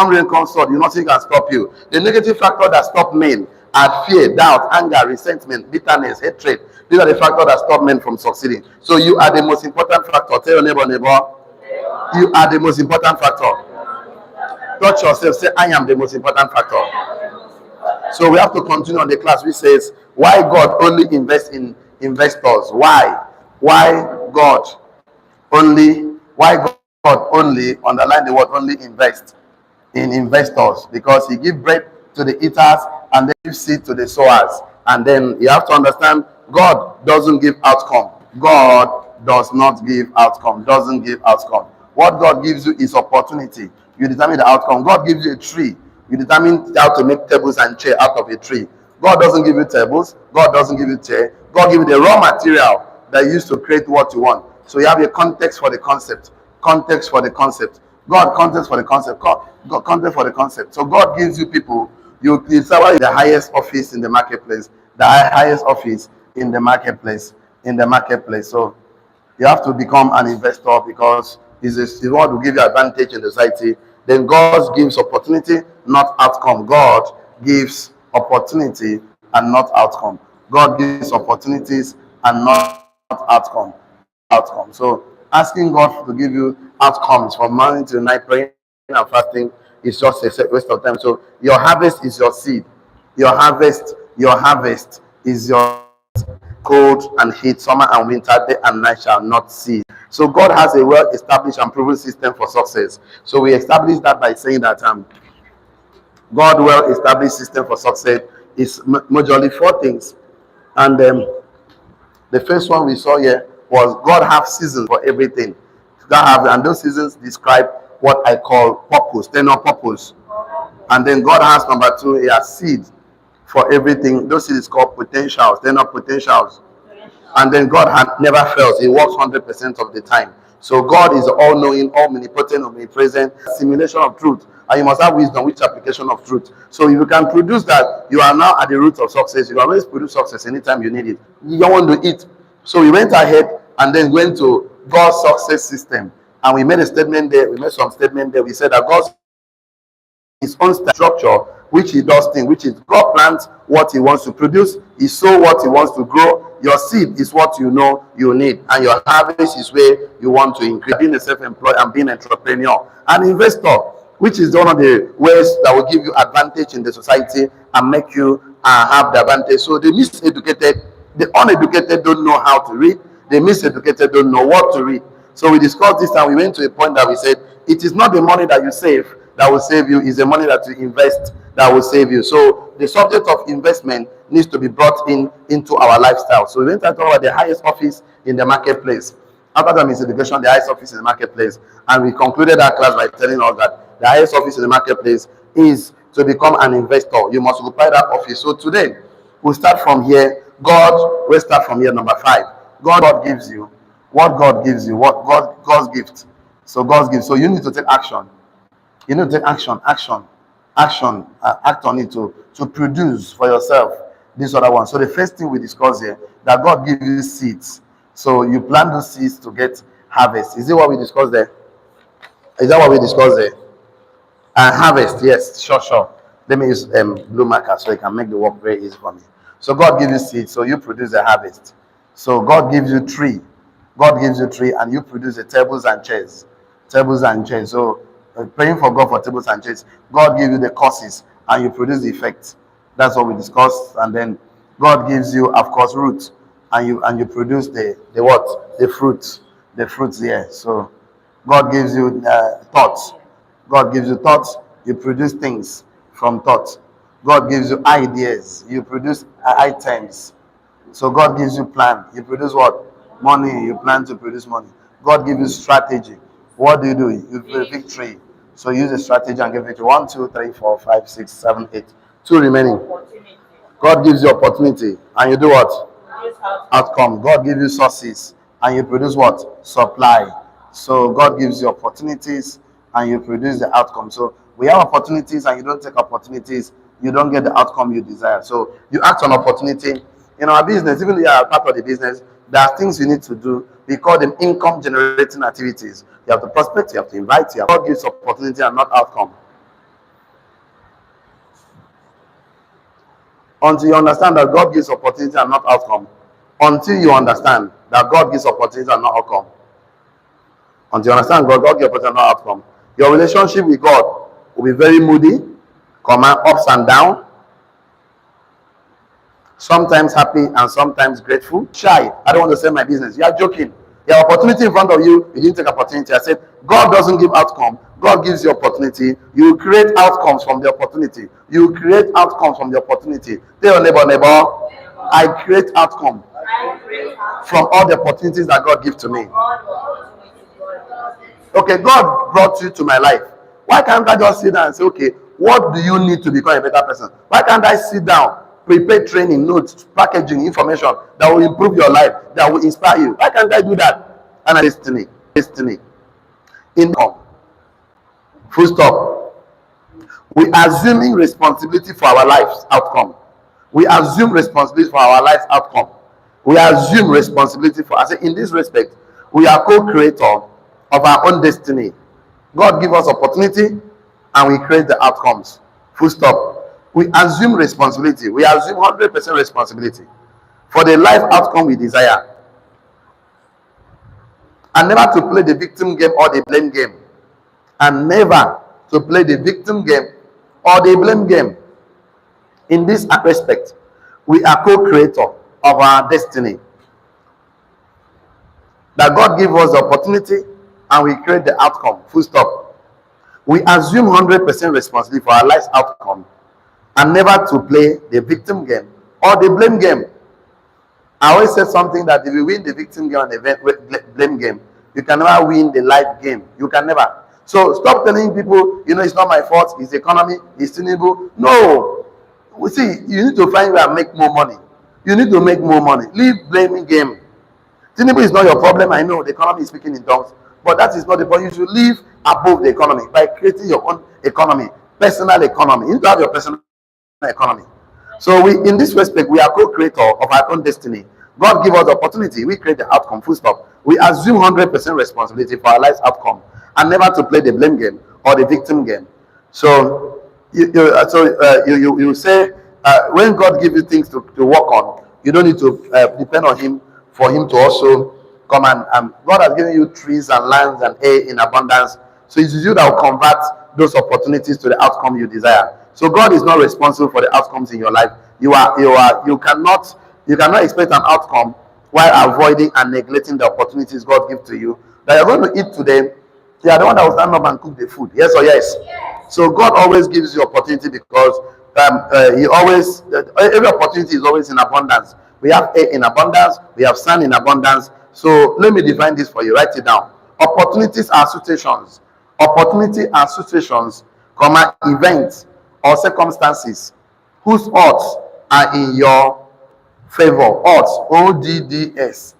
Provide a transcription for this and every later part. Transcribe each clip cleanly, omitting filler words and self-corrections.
rain comes sword, nothing can stop you. The negative factor that stop men are fear, doubt, anger, resentment, bitterness, hatred. These are the factors that stop men from succeeding. So you are the most important factor. Tell your neighbor, you are the most important factor. Touch yourself, say, I am the most important factor. So we have to continue on the class which says, why God only invests in investors? Why? God why God only, underline the word only, invest in investors? Because he gives bread to the eaters and then gives seed to the sowers. And then you have to understand, God doesn't give outcome. God does not give outcome, doesn't give outcome. What God gives you is opportunity. You determine the outcome. God gives you a tree. You determine how to make tables and chair out of a tree. God doesn't give you tables. God doesn't give you chair. God gives you the raw material that you use to create what you want. So you have a context for the concept. Context for the concept. God, context for the concept. God, context for the concept. So God gives you people. You decide the highest office in the marketplace. The highest office in the marketplace. In the marketplace. So you have to become an investor because it's what will give you advantage in the society. Then God gives opportunity, not outcome. God gives opportunity and not outcome. God gives opportunities and not outcome. So asking God to give you outcomes from morning to night, praying and fasting is just a waste of time. So your harvest is your seed. Your harvest is your cold and heat, summer and winter, day and night shall not cease. So God has a well-established and proven system for success. So we establish that by saying that God well-established system for success is majorly 4 things. And the first one we saw here was God have seasons for everything. And those seasons describe what I call purpose, tenor purpose. And then God has number 2, he has seed for everything. Those seeds is called potentials, tenor potentials. And then God never fails. He works 100% of the time. So God is all-knowing, omnipotent, omnipresent, simulation of truth. And you must have wisdom, which application of truth. So if you can produce that, you are now at the root of success. You can always produce success anytime you need it. You don't want to eat. So we went ahead and then went to God's success system. And we made a statement there. We made some statement there. We said that God's his own structure, which he does things, which is God plants what he wants to produce, he sows what he wants to grow. Your seed is what you know you need, and your harvest is where you want to increase. Being a self-employed and being an entrepreneur, an investor, which is one of the ways that will give you advantage in the society and make you have the advantage. So the miseducated, the uneducated don't know how to read. The miseducated don't know what to read. So we discussed this and we went to a point that we said it is not the money that you save that will save you, is the money that you invest that will save you. So the subject of investment needs to be brought into our lifestyle. So we went to talk about the highest office in the marketplace. After that is education, the highest office in the marketplace. And we concluded our class by telling us that the highest office in the marketplace is to become an investor. You must occupy that office. So today, we'll start from here. We'll start from here, number 5. God gives you what God gives you, what God's gift. So God's gift. So you need to take action. You need to take action, act on it to produce for yourself this other one. So the first thing we discuss here, that God gives you seeds. So you plant those seeds to get harvest. Is it what we discussed there? Is that what we discussed there? Harvest, yes, sure. Let me use blue marker so it can make the work very easy for me. So God gives you seeds, so you produce the harvest. So God gives you tree. God gives you tree, and you produce the tables and chairs. So praying for God for tables and chairs. God gives you the causes, and you produce the effects. That's what we discussed. And then God gives you, of course, roots, and you produce the what? The fruits. The fruits here. So God gives you thoughts. God gives you thoughts. You produce things from thoughts. God gives you ideas. You produce items. So God gives you plan. You produce what? Money. You plan to produce money. God gives you strategy. What do? You do victory. So use a strategy and give victory. 1, 2, 3, 4, 5, 6, 7, 8. 2 remaining. God gives you opportunity. And you do what? Outcome. God gives you sources. And you produce what? Supply. So God gives you opportunities and you produce the outcome. So we have opportunities and you don't take opportunities, you don't get the outcome you desire. So you act on opportunity. In our business, even if you are part of the business, there are things you need to do. We call them income generating activities. You have to prospect, you have to invite, God gives opportunity and not outcome. Until you understand that God gives opportunity and not outcome. Until you understand that God gives opportunity and not outcome. Until you understand God gives opportunity and not outcome. Your relationship with God will be very moody, ups and down, sometimes happy and sometimes grateful. Shy, I don't want to sell my business. You are joking. You have opportunity in front of you, you didn't take opportunity. I said, God doesn't give outcome. God gives you opportunity. You create outcomes from the opportunity. You create outcomes from the opportunity. Tell your neighbor, I create outcome from all the opportunities that God gives to me. Okay, God brought you to my life. Why can't I just sit down and say, okay, what do you need to become a better person? Why can't I sit down, prepare training, notes, packaging, information that will improve your life, that will inspire you? Why can't I do that? And destiny. Income. Full stop. We assuming responsibility for our life's outcome. We assume responsibility for our life's outcome. We assume responsibility for. I say, in this respect, we are co-creator of our own destiny. God gives us opportunity and we create the outcomes. Full stop. We assume responsibility. We assume 100% responsibility for the life outcome we desire. And never to play the victim game or the blame game. And never to play the victim game or the blame game. In this respect, we are co-creator of our destiny. That God gives us the opportunity and we create the outcome. Full stop. We assume 100% responsibility for our life's outcome and never to play the victim game or the blame game. I always said something that if you win the victim game and the blame game, you can never win the life game. You can never. So stop telling people, it's not my fault, it's the economy, it's Tinubu. No. We see, you need to find where and make more money. You need to make more money. Leave blaming game. Tinubu is not your problem. I know the economy is speaking in tongues, but that is not the point. You should live above the economy by creating your own economy, personal economy. You need to have your personal economy. So in this respect, we are co-creator of our own destiny. God give us the opportunity. We create the outcome. Full stop. We assume 100% responsibility for our life's outcome and never to play the blame game or the victim game. So you say when God gives you things to work on, you don't need to depend on Him for Him to also come and God has given you trees and lands and air in abundance. So it's you that will convert those opportunities to the outcome you desire. So God is not responsible for the outcomes in your life. You cannot expect an outcome while avoiding and neglecting the opportunities God gives to you. That you're going to eat today, you are the one that will stand up and cook the food. Yes or yes? Yes. So God always gives you opportunity because every opportunity is always in abundance. We have air in abundance, we have sun in abundance. So let me define this for you. Write it down. Opportunities are situations. Opportunity are situations, events or circumstances whose odds are in your favor. Odds, ODDS.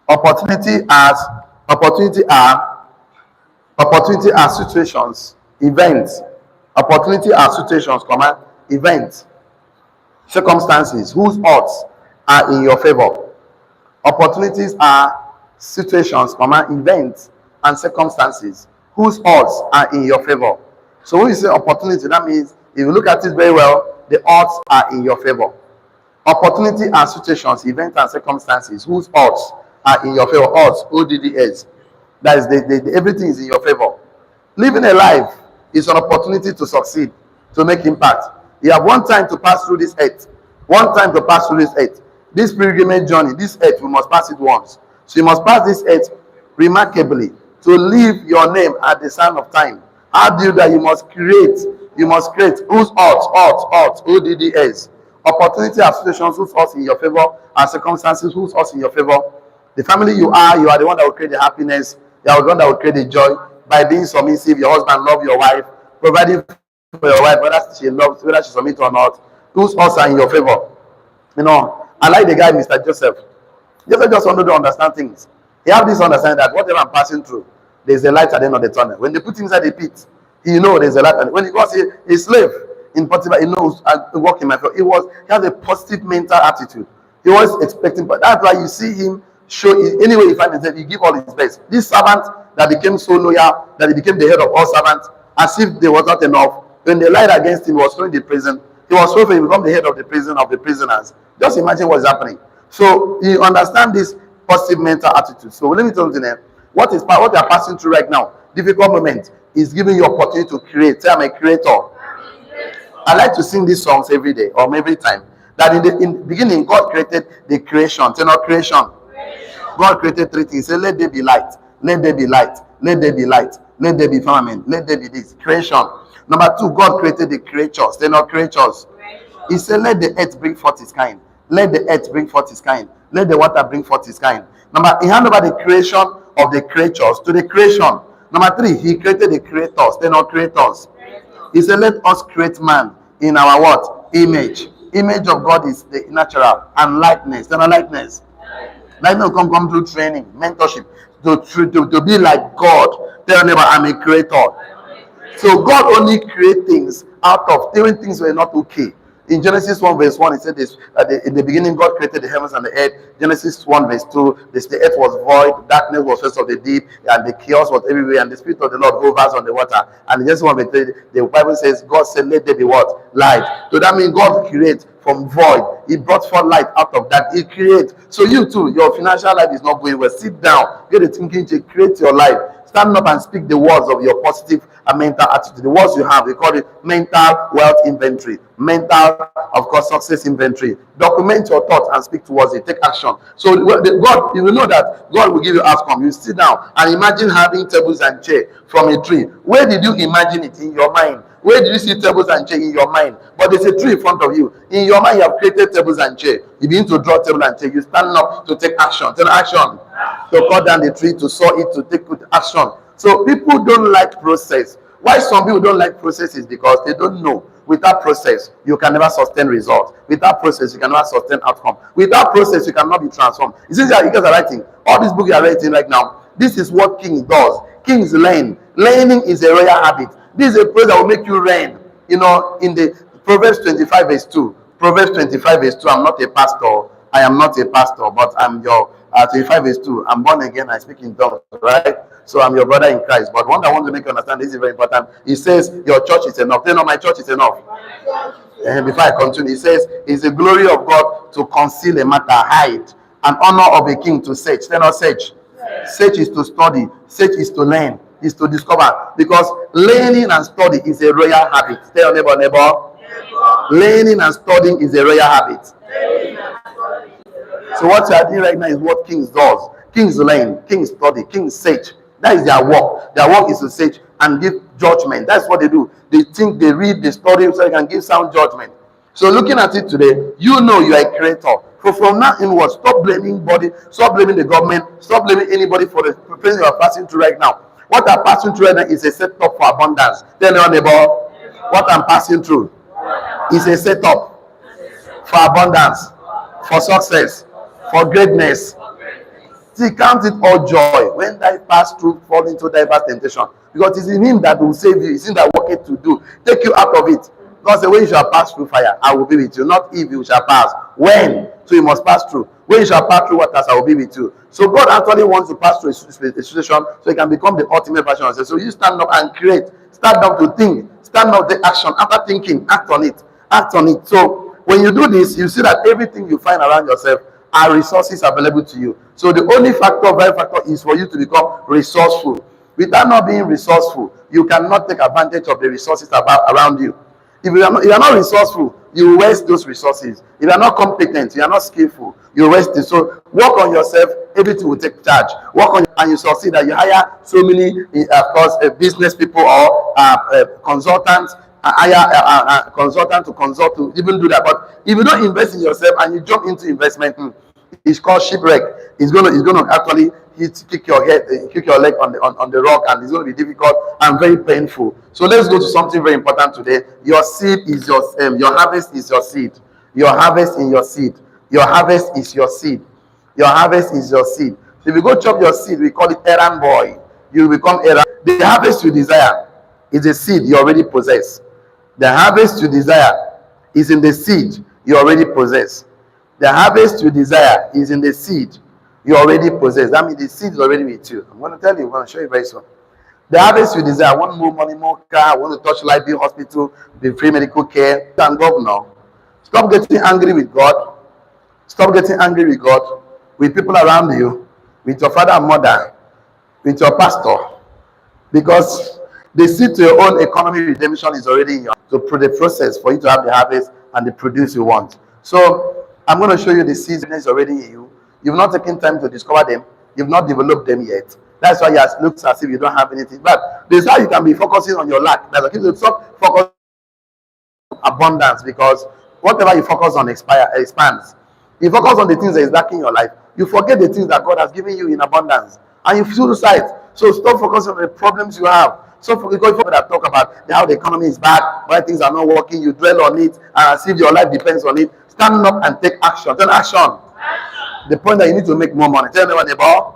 Opportunity are situations, events. Opportunity are situations, events, circumstances whose odds are in your favor. Opportunities are situations, events, and circumstances whose odds are in your favor. So when you say opportunity, that means if you look at it very well, the odds are in your favor. Opportunity are situations, events, and circumstances whose odds are in your favor. Odds, ODDS. That is everything is in your favor. Living a life is an opportunity to succeed, to make impact. You have one time to pass through this earth. One time to pass through this earth. This pilgrimage journey, this earth, we must pass it once. So you must pass this earth remarkably to leave your name at the sign of time. How do you do that? You must create. Whose odds, ODDS. Opportunity are situations whose odds in your favor, and circumstances whose odds in your favor. The family you are the one that will create the happiness. You are the one that will create the joy by being submissive. Your husband loves your wife, providing for your wife, whether she submits or not. Whose odds are in your favor. I like the guy, Mr. Joseph. Joseph just wanted to understand things. He have this understanding that whatever I'm passing through, there's a light at the end of the tunnel. When they put him inside the pit, he knows there's a light. When he was a slave in Potiphar, he knows I work in my favor. He has a positive mental attitude. He was expecting, but that's why you see him show anyway he finds himself, he give all his best. This servant that became so loyal that he became the head of all servants, as if there was not enough. When they lied against him, he was thrown in the prison. He was so faithful, he become the head of the prison of the prisoners. Just imagine what's happening. So you understand this positive mental attitude. So let me tell you something. What you are passing through right now, difficult moment, is giving you opportunity to create. Say, I'm a creator. I like to sing these songs every day or every time. That in the beginning, God created the creation. Say, not creation. God created three things. He said, let there be light. Let there be light. Let there be light. Let there be firmament. Let there be this. Creation. Number two, God created the creatures. They're not creatures. He said, let the earth bring forth its kind. Let the earth bring forth its kind. Let the water bring forth its kind. Number, he handed over the creation of the creatures to the creation. Number three, he created the creators. They're not creators. He said, let us create man in our what? Image. Image of God is the natural, and likeness. They're not likeness. Likeness come through training, mentorship. To be like God. Tell neighbor, I'm a creator. So God only create things out of doing things were not okay. In Genesis 1 verse 1, it said this, in the beginning God created the heavens and the earth. Genesis 1 verse 2, the earth was void, darkness was first of the deep, and the chaos was everywhere, and the Spirit of the Lord hovers on the water. And in Genesis 1 verse 3, the Bible says, God said, let there be what? Light. So that means God creates from void. He brought forth light out of that. He creates. So you too, your financial life is not going well. Sit down, get a thinking to create your life. Stand up and speak the words of your positive and mental attitude. The words you have, we call it mental wealth inventory. Mental, of course, success inventory. Document your thoughts and speak towards it. Take action. So God, you will know that God will give you outcome. You sit down and imagine having tables and chairs from a tree. Where did you imagine it? In your mind. Where did you see tables and chairs? In your mind. But there's a tree in front of you. In your mind, you have created tables and chairs. You begin to draw table and chair. You stand up to take action. Take action. To cut down the tree, to saw it, to take action. So people don't like process. Why some people don't like process is because they don't know. Without process, you can never sustain results. Without process, you can never sustain outcome. Without process, you cannot be transformed. You see, you guys are writing all these books you are writing right now. This is what King does. Kings learn. Learning is a royal habit. This is a prayer that will make you reign. You know, in the Proverbs 25 verse 2. Proverbs 25 verse 2. I'm not a pastor. I am not a pastor, but I'm your 25 verse 2. I'm born again. I speak in tongues, right? So I'm your brother in Christ. But one I want to make you understand, this is very important. He says your church is enough. Tell me, my church is enough. And before I continue, he says it's the glory of God to conceal a matter, hide, and honor of a king to search. Tell us search. Search is to study. Search is to learn. Is to discover. Because learning and study is a royal habit. Tell your neighbor. Learning and studying is a royal habit. So what you are doing right now is what kings does. Kings learn, kings study, kings search. That is their work. Their work is to search and give judgment. That's what they do. They think, they read, they study, so they can give sound judgment. So looking at it today, you know you are a creator. So from now inwards, stop blaming body, stop blaming the government, stop blaming anybody for the pain you are passing through right now. What I'm passing through right now is a setup for abundance. Tell your neighbor, what I'm passing through is a setup for abundance, for success, for greatness. See, count it all joy when I pass through, fall into diverse temptation. Because it's in him that will save you. It's in that work it to do. Take you out of it. Because the way you shall pass through fire, I will be with you. Not if you shall pass. When? So you must pass through. When you shall pass through waters, I will be with you. So God actually wants to pass through a situation so he can become the ultimate version of himself. So you stand up and create. Stand up to think. Stand up the action. After thinking, act on it. Act on it. So when you do this, you see that everything you find around yourself are resources available to you. So the only very factor is for you to become resourceful. Without not being resourceful, you cannot take advantage of the resources around you. If you are not resourceful, you waste those resources. If you are not competent, you are not skillful, you waste it. So work on yourself, everything will take charge. Work on and you succeed. That you hire so many, of course, business people or consultants. Hire a consultant to consult to even do that. But if you don't invest in yourself and you jump into investment, it's called shipwreck. It's gonna actually kick your leg on the rock, and it's going to be difficult and very painful. So let's go to something very important today. Your seed is your harvest is your seed. Your harvest is your seed. Your harvest is your seed. Your harvest is your seed. So if you go chop your seed, we call it errand boy. You become errand. The harvest you desire is a seed you already possess. The harvest you desire is in the seed you already possess. The harvest you desire is in the seed you already possess. That means the seed is already with you. I'm going to tell you, I'm going to show you very soon. The harvest you desire. I want more money, more car. I want to touch life, be hospital, be free medical care. And governor, stop getting angry with God. Stop getting angry with God, with people around you, with your father and mother, with your pastor, because the seed to your own economy redemption is already in your hands. So the process for you to have the harvest and the produce you want. So I'm going to show you the seeds that is already in you. You've not taken time to discover them. You've not developed them yet. That's why it looks as if you don't have anything. But this is how you can be focusing on your lack. That's okay. So stop focusing on abundance, because whatever you focus on expands. You focus on the things that is lacking in your life. You forget the things that God has given you in abundance, and you feel sight. So stop focusing on the problems you have. So because people that talk about how the economy is bad, why things are not working, you dwell on it, and as if your life depends on it. Stand up and take action. Take action. The point that you need to make more money. Tell anyone about.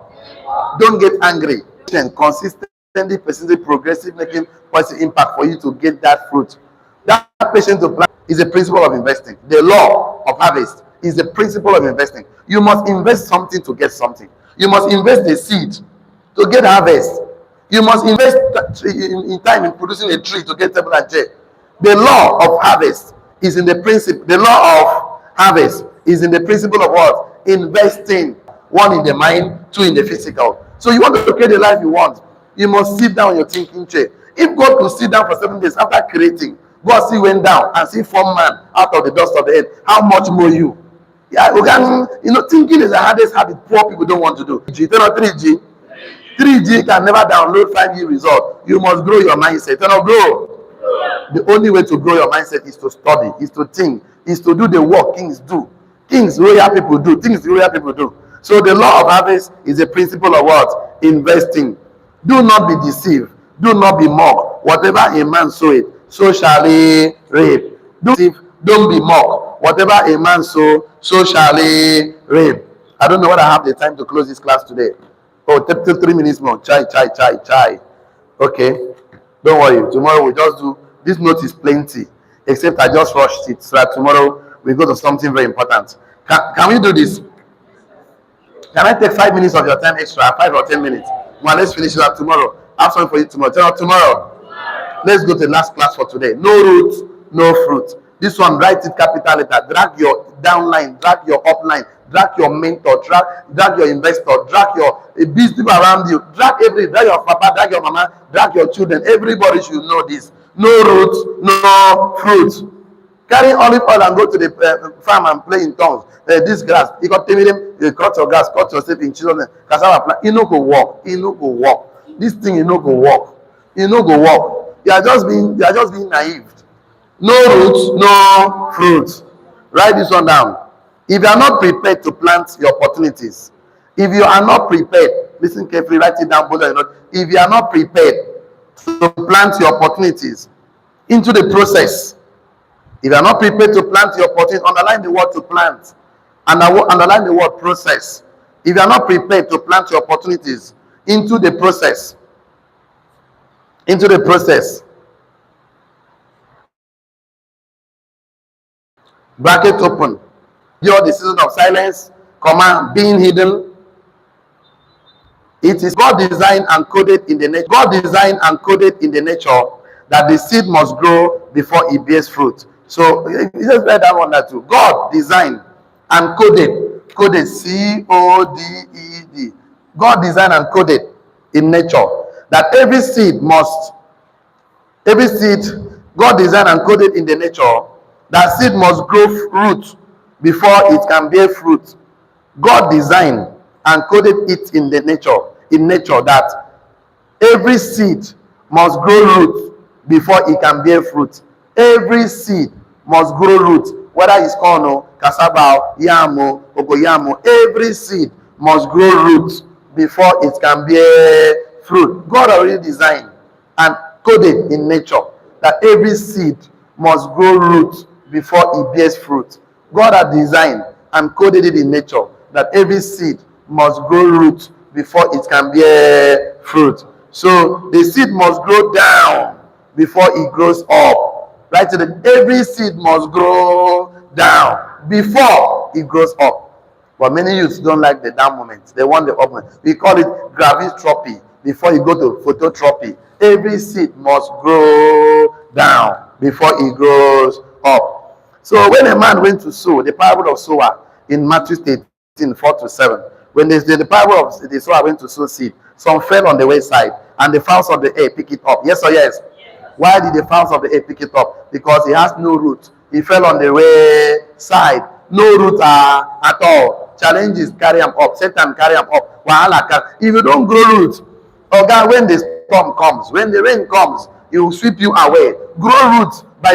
Don't get angry. Consistently, persistently, progressive, making positive impact for you to get that fruit. That patience to plant is a principle of investing. The law of harvest is the principle of investing. You must invest something to get something. You must invest the seed to get harvest. You must invest in time in producing a tree to get table and chair. The law of harvest is in the principle. The law of harvest is in the principle of what? Investing. One in the mind, two in the physical. So you want to create the life you want, you must sit down on your thinking chair. If God could sit down for 7 days after creating, God still went down and still formed man out of the dust of the earth, how much more you? Yeah, thinking is the hardest habit poor people don't want to do. 3G. 3G can never download 5G result. You must grow your mindset. Grow. The only way to grow your mindset is to study, is to think, is to do the work kings do. Things royal people do. Things royal people do. So the law of harvest is a principle of what? Investing. Do not be deceived. Do not be mocked. Whatever a man soweth, so shall he reap. Don't be mocked. Whatever a man sow, so shall he reap. I don't know whether I have the time to close this class today. Oh, 3 minutes more. Chai. Okay. Don't worry. Tomorrow we just do. This note is plenty. Except I just rushed it. So that tomorrow we go to something very important. Can we do this? Can I take 5 minutes of your time extra? 5 or 10 minutes. Well, let's finish it up tomorrow. I have something for you tomorrow. Tomorrow. Let's go to the last class for today. No root, no fruit. This one, write it capital letter. Drag your downline, drag your upline, drag your mentor, drag your investor, drag your business people around you, drag your papa, drag your mama, drag your children. Everybody should know this. No root, no fruit. Carry olive oil and go to the farm and play in tongues. This grass, you got to tell them, you cut your grass, cut yourself in children. Cassava plant, you know go walk. You know go walk. This thing you know go walk. You know go walk. You are just being naive. No roots, no fruits. Write this one down. If you are not prepared to plant your opportunities, if you are not prepared, listen carefully, write it down, both of you. If you are not prepared to plant your opportunities into the process, if you are not prepared to plant your opportunities, underline the word to plant, and underline the word process. If you are not prepared to plant your opportunities into the process, bracket open, your decision of silence, comma, being hidden. It is God designed and coded in the nature. God designed and coded in the nature that the seed must grow before it bears fruit. So you just write that one that too. God designed and coded C-O-D-E-D. God designed and coded in nature that every seed, God designed and coded in the nature that seed must grow root before it can bear fruit. God designed and coded it in nature that every seed must grow root before it can bear fruit. Every seed must grow root, whether it's corn, cassava, yam, cocoyam. Every seed must grow root before it can bear fruit. God already designed and coded in nature that every seed must grow root before it bears fruit. God had designed and coded it in nature that every seed must grow root before it can bear fruit. So the seed must grow down before it grows up. Right? So that every seed must grow down before it grows up. But many youths don't like the down moment. They want the up moment. We call it gravitropy. before you go to phototrophy. Every seed must grow down before it grows up. So when a man went to sow, the parable of sower in Matthew 18, 4-7, when the parable of the sower went to sow seed, some fell on the wayside, and the fowls of the air pick it up. Yes or yes? Why did the fowls of the air pick it up? Because it has no root. It fell on the wayside. No root at all. Challenges carry them up. Satan carry them up. If you don't grow roots, oh God, when the storm comes, when the rain comes, it will sweep you away. Grow roots by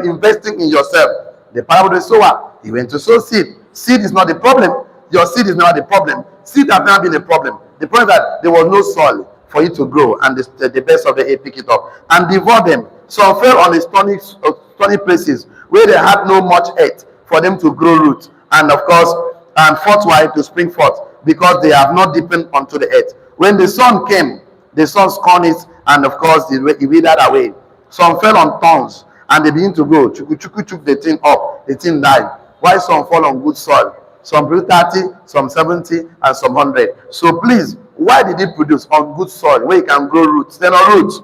investing in yourself. The parable of the sower, he went to sow seed. Seed is not the problem. Your seed is not the problem. Seed has never been a problem. The problem is that there was no soil for it to grow, and the best of the air pick it up and devour them. Some fell on the stony places where they had no much earth for them to grow roots, and of course, and forthwith to spring forth, because they have not deepened onto the earth. When the sun came, the sun scorned it, and of course, it withered away. Some fell on thorns, and they begin to grow. Chuk the thing up, the thing died. While some fall on good soil, some grew 30, some 70, and some 100. So please, why did it produce on good soil where you can grow roots? Then on roots,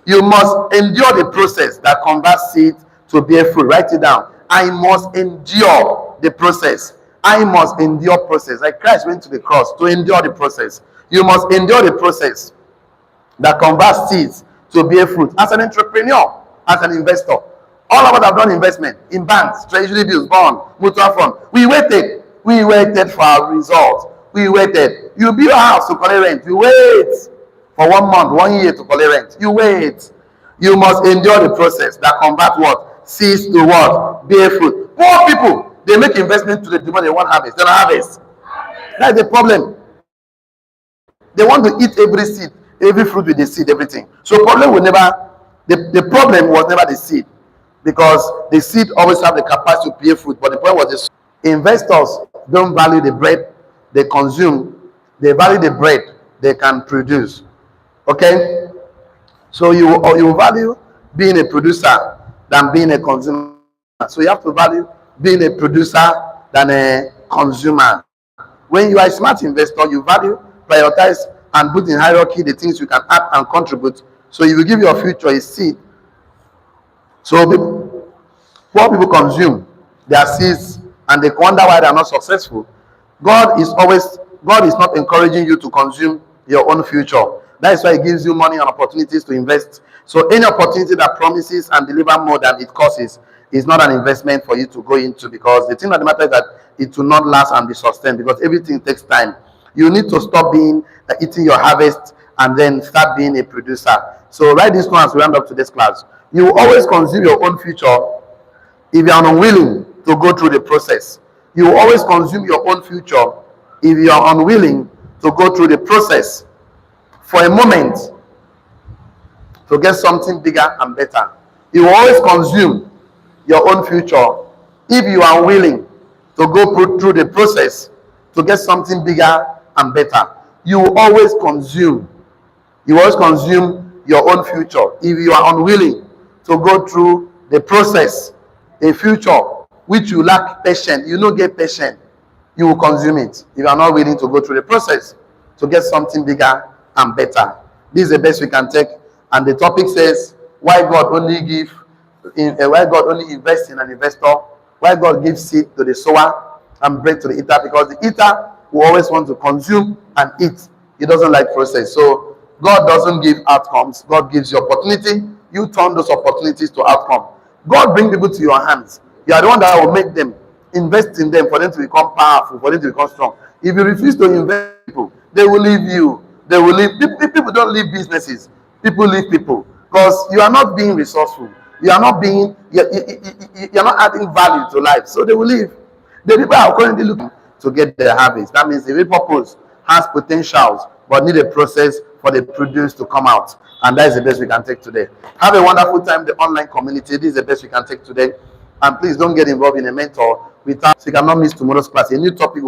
you must endure the process that converts seed to bear fruit. Write it down. I must endure the process. I must endure process. Like Christ went to the cross to endure the process. You must endure the process that converts seeds to bear fruit. As an entrepreneur, as an investor, all of us have done investment in banks, treasury bills, bond, mutual fund. We waited for our results. We waited. You build a house to collect rent. You wait for 1 month, 1 year to collect rent. You wait. You must endure the process that convert what? Seeds to what? Bear fruit. Poor people, they make investment to the demand they want harvest. They don't harvest. That's the problem. They want to eat every seed, every fruit with the seed, everything. So the problem was never the seed, because the seed always have the capacity to bear fruit, but the problem was the seed. Investors don't value the bread they consume, they value the bread they can produce. Okay? So you value being a producer than being a consumer. So you have to value being a producer than a consumer. When you are a smart investor, you value, prioritize, and put in hierarchy the things you can add and contribute. So you will give your future a seed. So poor people consume their seeds, and they wonder why they are not successful. God is not encouraging you to consume your own future. That is why He gives you money and opportunities to invest. So any opportunity that promises and deliver more than it costs is not an investment for you to go into, because the thing that matters is that it will not last and be sustained, because everything takes time. You need to stop eating your harvest and then start being a producer. So write this one as we round up today's class. You will always consume your own future if you are unwilling to go through the process. You will always consume your own future if you are unwilling to go through the process for a moment to get something bigger and better. You will always consume your own future if you are willing to go through the process to get something bigger and better. You will always consume your own future if you are unwilling to go through the process. A future which you lack patience, you don't get patient, you will consume it if you are not willing to go through the process to get something bigger and better. This is the best we can take. And the topic says why God only invests in an investor, why God gives seed to the sower and bread to the eater, because the eater will always want to consume and eat. He doesn't like process. So God doesn't give outcomes. God gives you opportunity. You turn those opportunities to outcome. God brings people to your hands. You are the one that will make them, invest in them for them to become powerful, for them to become strong. If you refuse to invest in people, they will leave you. They will leave. People don't leave businesses. People leave people because you are not being resourceful. You are not being. You're not adding value to life. So they will leave. The people are currently looking to get their harvest. That means the purpose has potentials, but need a process for the produce to come out. And that is the best we can take today. Have a wonderful time, the online community. This is the best we can take today. And please don't get involved in a mentor without, so you cannot miss tomorrow's class. A new topic.